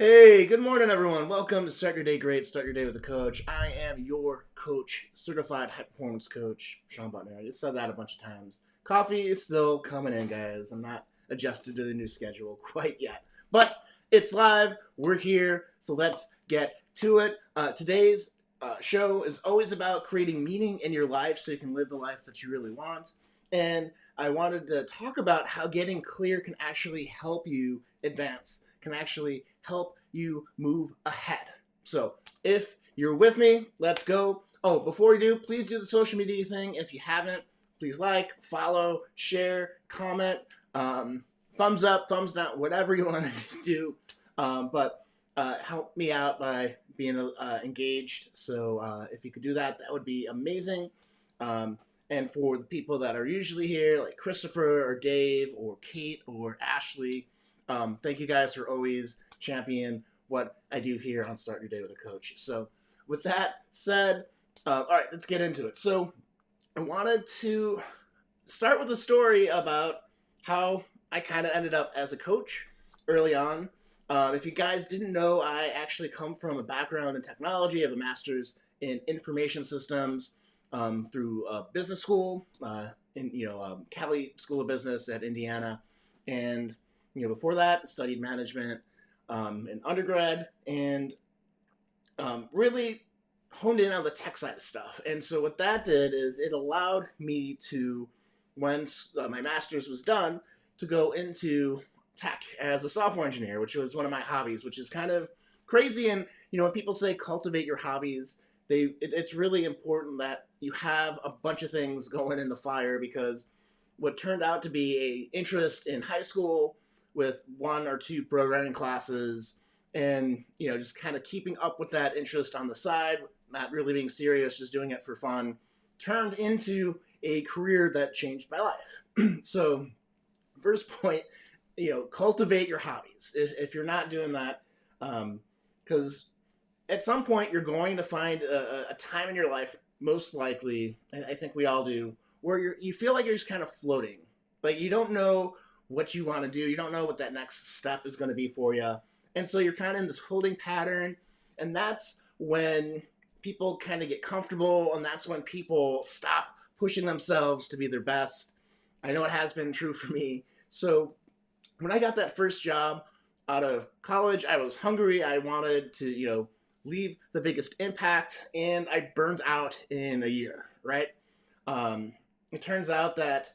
Hey, good morning, everyone. Welcome to Start Your Day Great, Start Your Day with a Coach. I am your coach, certified high performance coach, Sean Butner. I just said that a bunch of times. Coffee is still coming in, guys. I'm not adjusted to the new schedule quite yet. But it's live. We're here. So let's get to it. Today's show is always about creating meaning in your life so you can live the life that you really want. And I wanted to talk about how getting clear can actually help you advance, can actually help you move ahead. So if you're with me, let's go. Oh, before we do, please do the social media thing. If you haven't, please like, follow, share, comment, thumbs up, thumbs down, whatever you want to do. But help me out by being engaged. So if you could do that, that would be amazing. And for the people that are usually here, like Christopher or Dave or Kate or Ashley, thank you guys for always champion what I do here on Start Your Day with a Coach. So with that said, all right, let's get into it. So I wanted to start with a story about how I kind of ended up as a coach early on. If you guys didn't know, I actually come from a background in technology. I have a master's in information systems through business school in Cali School of Business at Indiana, and before that, studied management in undergrad, and really honed in on the tech side of stuff. And so what that did is it allowed me to, once my master's was done, to go into tech as a software engineer, which was one of my hobbies, which is kind of crazy. And when people say cultivate your hobbies, it's really important that you have a bunch of things going in the fire, because what turned out to be a interest in high school with one or two programming classes, and just kind of keeping up with that interest on the side, not really being serious, just doing it for fun, turned into a career that changed my life. So first point, cultivate your hobbies. If you're not doing that, because at some point you're going to find a time in your life, most likely, and I think we all do, where you feel like you're just kind of floating. Like you don't know what you want to do. You don't know what that next step is going to be for you. And so you're kind of in this holding pattern. And that's when people kind of get comfortable. And that's when people stop pushing themselves to be their best. I know it has been true for me. So when I got that first job out of college, I was hungry. I wanted to, leave the biggest impact. And I burned out in a year, right? It turns out that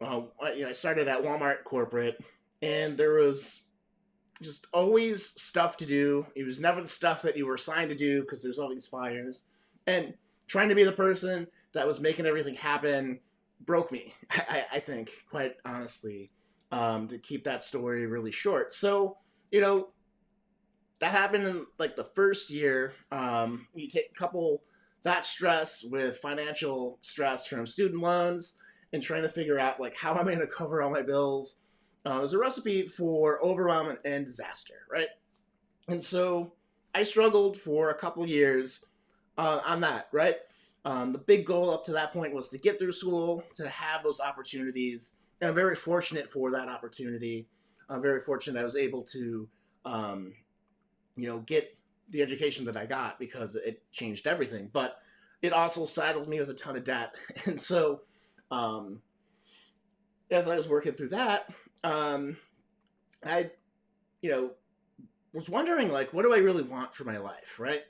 I started at Walmart corporate, and there was just always stuff to do. It was never the stuff that you were assigned to do because there's all these fires. And trying to be the person that was making everything happen broke me, I think, quite honestly, to keep that story really short. So, you know, that happened in like the first year. You take a couple that stress with financial stress from student loans and trying to figure out like how am I going to cover all my bills. It was a recipe for overwhelm and disaster, right? And so I struggled for a couple years on that, right? The big goal up to that point was to get through school, to have those opportunities, and I'm very fortunate for that opportunity. I'm very fortunate I was able to um, get the education that I got because it changed everything. But it also saddled me with a ton of debt, and so um, as I was working through that, um, I you know was wondering like, what do I really want for my life, right?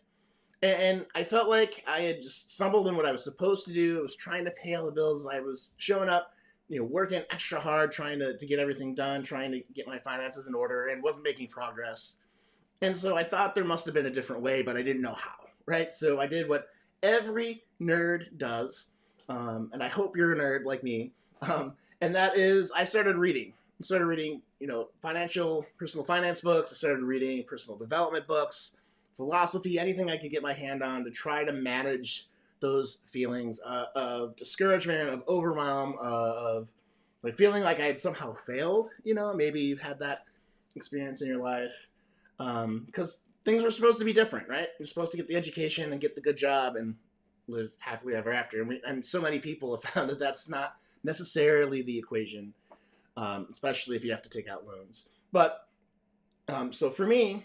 And I felt like I had just stumbled in what I was supposed to do. I was trying to pay all the bills. I was showing up, working extra hard, trying to get everything done, trying to get my finances in order, and wasn't making progress. And so I thought there must have been a different way, but I didn't know how, right? So I did what every nerd does, and I hope you're a nerd like me, and that is I started reading. I started reading, personal finance books. I started reading personal development books, philosophy, anything I could get my hand on to try to manage those feelings of discouragement, of overwhelm, of like feeling like I had somehow failed. Maybe you've had that experience in your life because things were supposed to be different, right? You're supposed to get the education and get the good job and live happily ever after. And so many people have found that that's not necessarily the equation, especially if you have to take out loans. But so for me,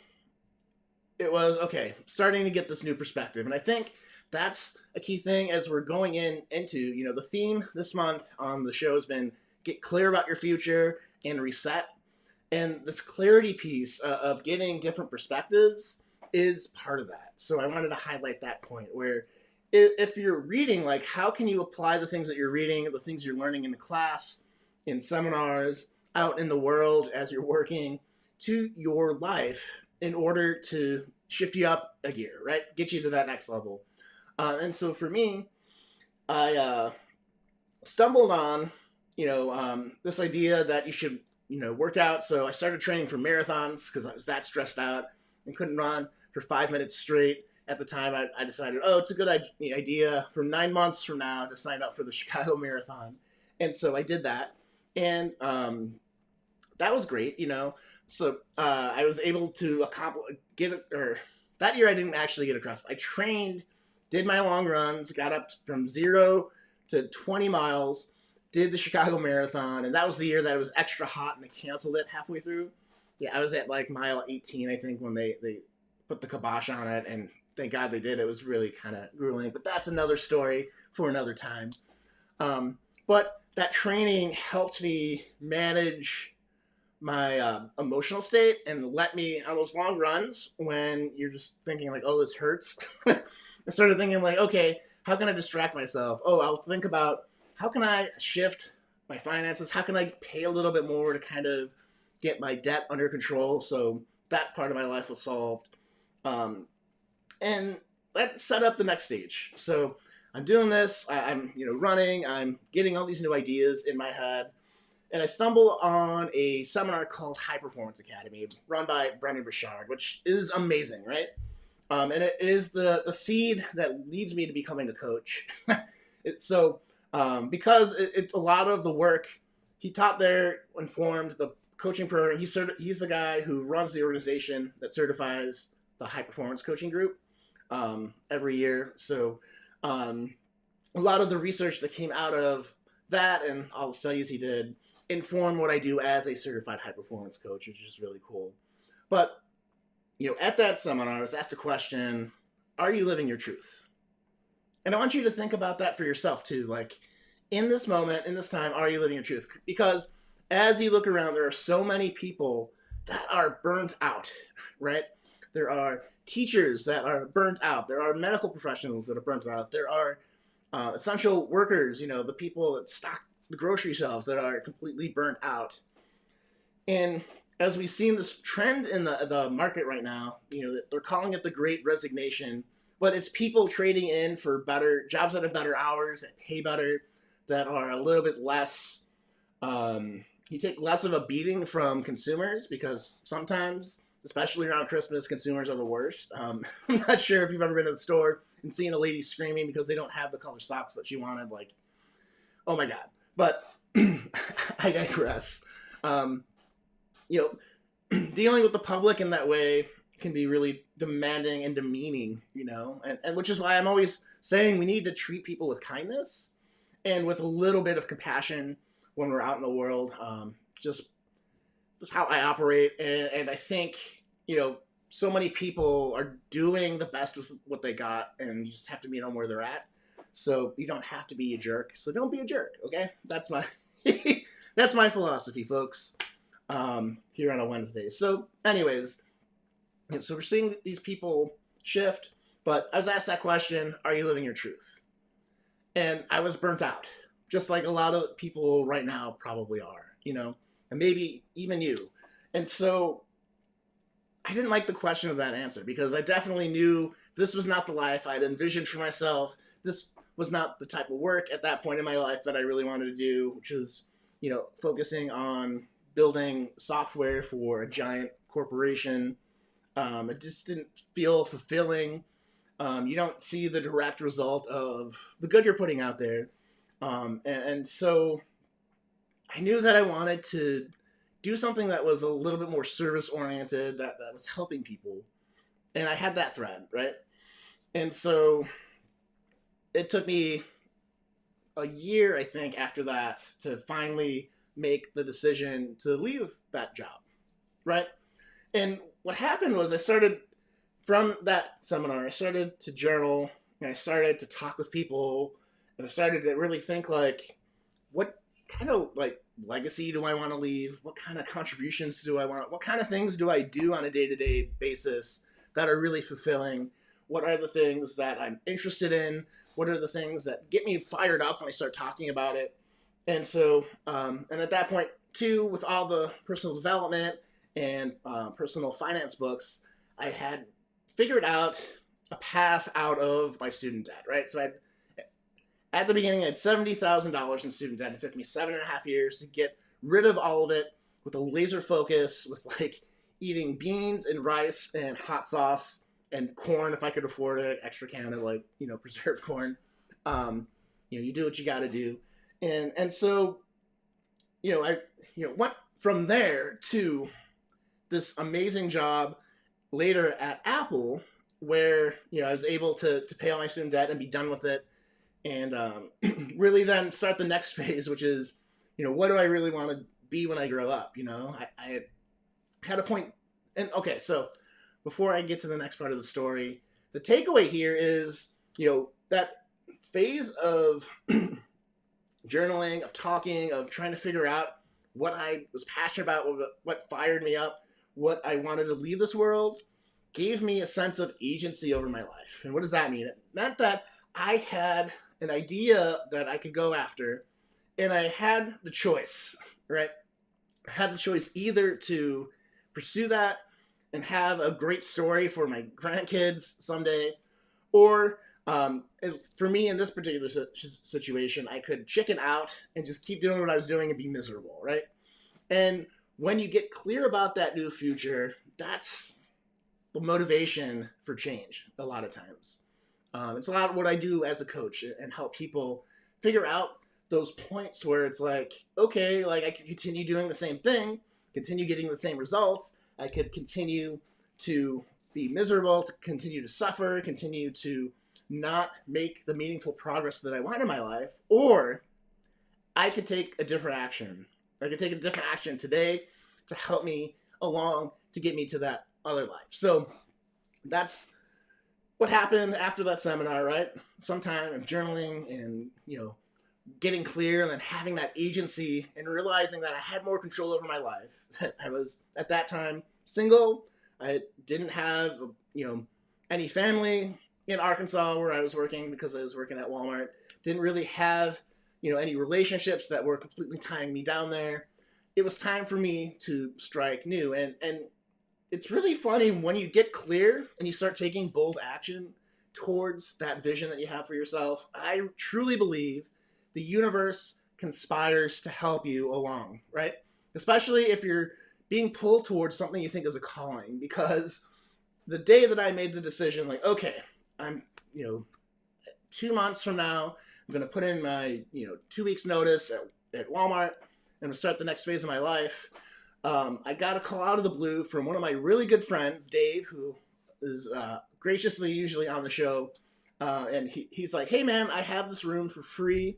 it was okay, starting to get this new perspective. And I think that's a key thing as we're going into, the theme this month on the show has been get clear about your future and reset. And this clarity piece of getting different perspectives is part of that. So I wanted to highlight that point where if you're reading, like, how can you apply the things that you're reading, the things you're learning in the class, in seminars, out in the world as you're working to your life in order to shift you up a gear, right? Get you to that next level. And so for me, I stumbled on, this idea that you should, work out. So I started training for marathons because I was that stressed out and couldn't run for 5 minutes straight. At the time, I decided, it's a good idea for 9 months from now to sign up for the Chicago Marathon. And so I did that. And that was great, So I was able to that year I didn't actually get across. I trained, did my long runs, got up from 0 to 20 miles, did the Chicago Marathon, and that was the year that it was extra hot and they canceled it halfway through. Yeah, I was at like mile 18, I think, when they put the kibosh on it, and thank God they did. It was really kind of grueling, but that's another story for another time. But that training helped me manage my emotional state and let me on those long runs when you're just thinking like, this hurts. I started thinking like, okay, how can I distract myself? I'll think about how can I shift my finances? How can I pay a little bit more to kind of get my debt under control? So that part of my life was solved. And that set up the next stage. So I'm doing this, I'm running, I'm getting all these new ideas in my head. And I stumble on a seminar called High Performance Academy, run by Brendan Burchard, which is amazing, right? And it is the seed that leads me to becoming a coach. Because it's a lot of the work he taught there informed the coaching program. He's the guy who runs the organization that certifies the high performance coaching group every year. So a lot of the research that came out of that and all the studies he did inform what I do as a certified high performance coach, which is really cool. But, at that seminar, I was asked a question, are you living your truth? And I want you to think about that for yourself too. Like, in this moment, in this time, are you living your truth? Because as you look around, there are so many people that are burnt out, right? There are teachers that are burnt out. There are medical professionals that are burnt out. There are essential workers, the people that stock the grocery shelves that are completely burnt out. And as we've seen this trend in the market right now, they're calling it the Great Resignation, but it's people trading in for better jobs that have better hours, that pay better, that are a little bit less. You take less of a beating from consumers because sometimes, especially around Christmas, consumers are the worst. I'm not sure if you've ever been to the store and seen a lady screaming because they don't have the color socks that she wanted. Like, oh my god! But I digress. Um, Dealing with the public in that way can be really demanding and demeaning, and which is why I'm always saying we need to treat people with kindness and with a little bit of compassion when we're out in the world. Just that's how I operate, and I think so many people are doing the best with what they got, and you just have to meet them where they're at. So you don't have to be a jerk. So don't be a jerk, okay? That's my that's my philosophy, folks. Here on a Wednesday. So, anyways, so we're seeing these people shift, but I was asked that question: are you living your truth? And I was burnt out, just like a lot of people right now probably are, and maybe even you. And so I didn't like the question of that answer because I definitely knew this was not the life I'd envisioned for myself. This was not the type of work at that point in my life that I really wanted to do, which is, focusing on building software for a giant corporation. It just didn't feel fulfilling. You don't see the direct result of the good you're putting out there. And so I knew that I wanted to do something that was a little bit more service oriented, that was helping people. And I had that thread, right? And so it took me a year, I think, after that to finally make the decision to leave that job, right? And what happened was I started, from that seminar, I started to journal, and I started to talk with people, and I started to really think, like, what kind of, like, legacy do I want to leave? What kind of contributions do I want? What kind of things do I do on a day-to-day basis that are really fulfilling? What are the things that I'm interested in? What are the things that get me fired up when I start talking about it? And so, and at that point, too, with all the personal development and personal finance books, I had figured out a path out of my student debt, right? So at the beginning, I had $70,000 in student debt. It took me 7.5 years to get rid of all of it with a laser focus, with like eating beans and rice and hot sauce and corn if I could afford it, extra can of like, preserved corn. You do what you got to do. And so, I went from there to this amazing job later at Apple, where I was able to pay all my student debt and be done with it, and really then start the next phase, which is what do I really want to be when I grow up? I had a point, and okay, so before I get to the next part of the story, the takeaway here is that phase of journaling, of talking, of trying to figure out what I was passionate about, what fired me up, what I wanted to leave this world, gave me a sense of agency over my life. And what does that mean? It meant that I had an idea that I could go after, and I had the choice, right? I had the choice either to pursue that and have a great story for my grandkids someday, or for me in this particular situation, I could chicken out and just keep doing what I was doing and be miserable, right? And when you get clear about that new future, that's the motivation for change a lot of times. It's a lot of what I do as a coach and help people figure out those points where it's like, okay, like I could continue doing the same thing, continue getting the same results. I could continue to be miserable, to continue to suffer, continue to not make the meaningful progress that I want in my life, or I could take a different action. I could take a different action today to help me along to get me to that other life. So that's what happened after that seminar, right? Sometime in journaling and, getting clear and then having that agency and realizing that I had more control over my life. I was at that time single. I didn't have, any family in Arkansas where I was working because I was working at Walmart. Didn't really have, any relationships that were completely tying me down there. it was time for me to strike new. And it's really funny when you get clear and you start taking bold action towards that vision that you have for yourself. I truly believe the universe conspires to help you along, right? Especially if you're being pulled towards something you think is a calling. Because the day that I made the decision, like, okay, I'm, 2 months from now, I'm going to put in my, 2 weeks notice at Walmart and start the next phase of my life. I got a call out of the blue from one of my really good friends, Dave, who is graciously usually on the show. And he's like, hey, man, I have this room for free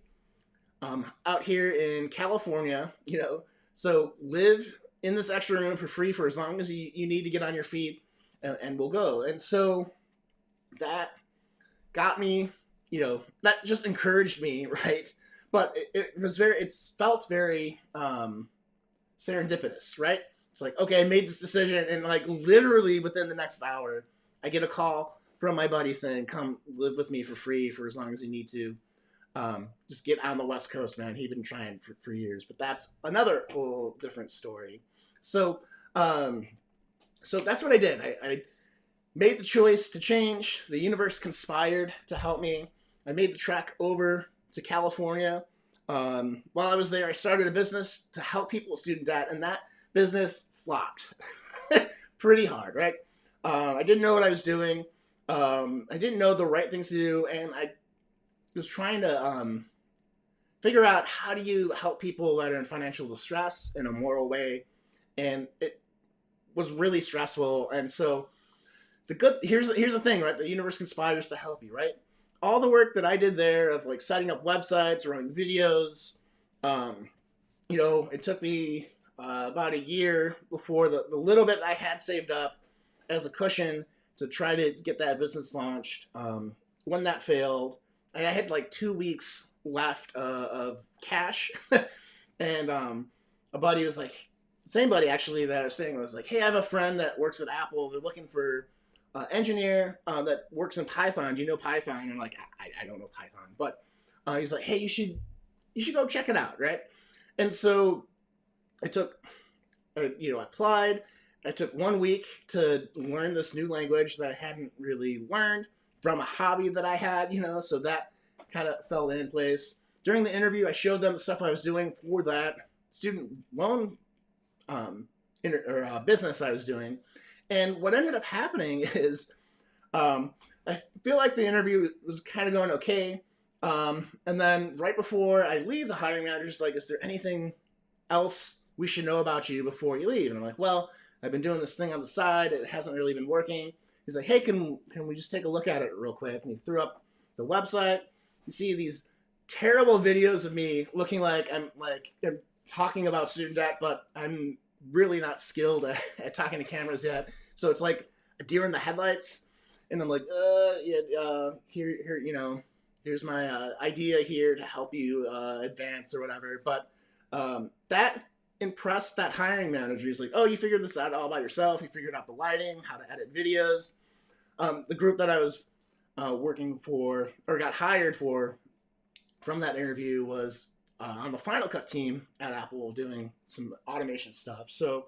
out here in California, so live in this extra room for free for as long as you need to get on your feet, and we'll go. And so that got me, that just encouraged me, right? But it felt very serendipitous, right? It's like, okay, I made this decision, and like literally within the next hour, I get a call from my buddy saying, come live with me for free for as long as you need to. Just get on the West Coast, man. He'd been trying for years, but that's another whole different story. So that's what I did. I made the choice to change. The universe conspired to help me. I made the trek over to California. While I was there, I started a business to help people with student debt, and that business flopped pretty hard, right? I didn't know what I was doing. I didn't know the right things to do, and I was trying to figure out how do you help people that are in financial distress in a moral way, and it was really stressful. And so here's the thing, right? The universe conspires to help you, right? All the work that I did there of like setting up websites, running videos, it took me about a year before the little bit I had saved up as a cushion to try to get that business launched. When that failed, I had like 2 weeks left of cash. And a buddy was like, same buddy actually that I was saying, was like, hey, I have a friend that works at Apple. They're looking for engineer that works in Python. Do you know Python? And I'm like, I don't know Python. But he's like, hey, you should go check it out, right? And so I applied. I took 1 week to learn this new language that I hadn't really learned from a hobby that I had, so that kind of fell in place. During the interview, I showed them the stuff I was doing for that student loan business I was doing. And what ended up happening is I feel like the interview was kind of going okay. And then right before I leave, the hiring manager's like, is there anything else we should know about you before you leave? And I'm like, well, I've been doing this thing on the side. It hasn't really been working. He's like, hey, can we just take a look at it real quick? And he threw up the website. You see these terrible videos of me looking like I'm talking about student debt, but I'm really not skilled at talking to cameras yet. So it's like a deer in the headlights. And I'm like, here's my idea here to help you advance or whatever. But that impressed that hiring manager. He's like, oh, you figured this out all by yourself. You figured out the lighting, how to edit videos. The group that I was working for or got hired for from that interview was on the Final Cut team at Apple doing some automation stuff. So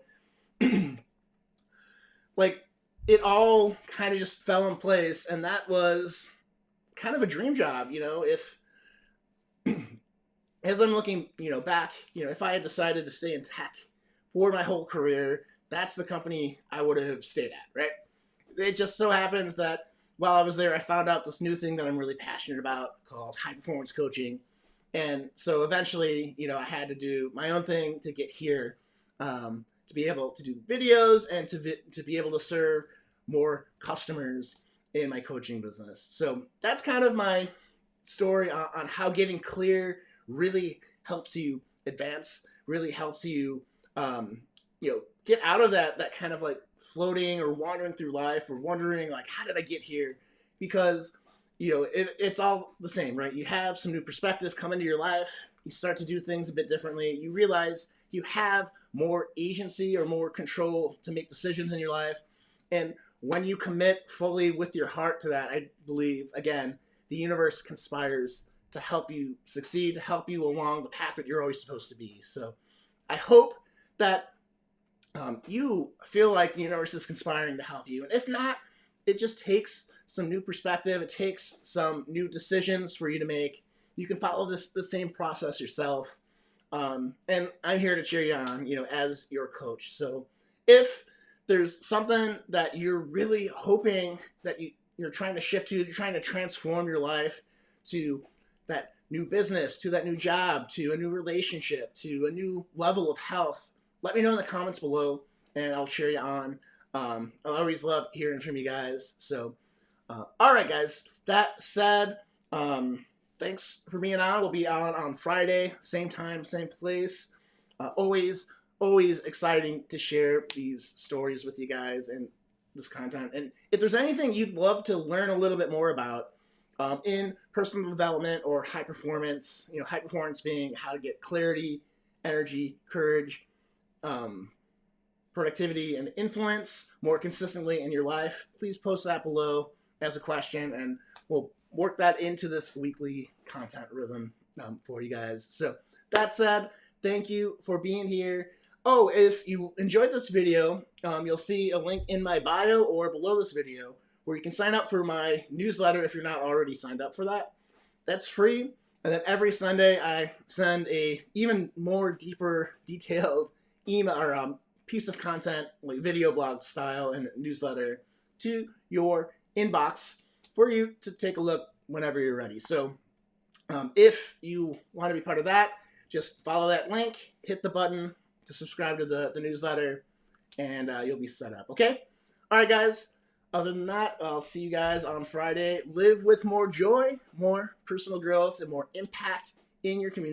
like it all kind of just fell in place, and that was kind of a dream job, if as I'm looking, back, if I had decided to stay in tech for my whole career, that's the company I would have stayed at, right? It just so happens that while I was there, I found out this new thing that I'm really passionate about called high performance coaching. And so eventually, I had to do my own thing to get here, to be able to do videos and to be able to serve more customers in my coaching business. So that's kind of my story on how getting clear really helps you advance, really helps you, get out of that kind of like floating or wandering through life or wondering like, how did I get here? Because, it's all the same, right? You have some new perspective come into your life. You start to do things a bit differently. You realize you have more agency or more control to make decisions in your life. And when you commit fully with your heart to that, I believe, again, the universe conspires to help you succeed, to help you along the path that you're always supposed to be. So I hope that you feel like the universe is conspiring to help you. And if not, it just takes some new perspective. It takes some new decisions for you to make. You can follow the same process yourself. And I'm here to cheer you on, as your coach. So if there's something that you're really hoping that you're trying to shift to, you're trying to transform your life to that new business, to that new job, to a new relationship, to a new level of health, let me know in the comments below and I'll cheer you on. I always love hearing from you guys. So, all right, guys, that said, thanks for being on. We'll be on Friday, same time, same place. Always exciting to share these stories with you guys and this content. And if there's anything you'd love to learn a little bit more about in personal development or high performance, high performance being how to get clarity, energy, courage, productivity, and influence more consistently in your life, please post that below as a question and we'll work that into this weekly content rhythm for you guys. So that said, thank you for being here. Oh, if you enjoyed this video, you'll see a link in my bio or below this video where you can sign up for my newsletter if you're not already signed up for that. That's free. And then every Sunday I send a even more deeper, detailed email or piece of content, like video blog style and newsletter, to your inbox for you to take a look whenever you're ready. So if you want to be part of that, just follow that link, hit the button to subscribe to the newsletter, and you'll be set up. Okay? All right, guys. Other than that, I'll see you guys on Friday. Live with more joy, more personal growth, and more impact in your community.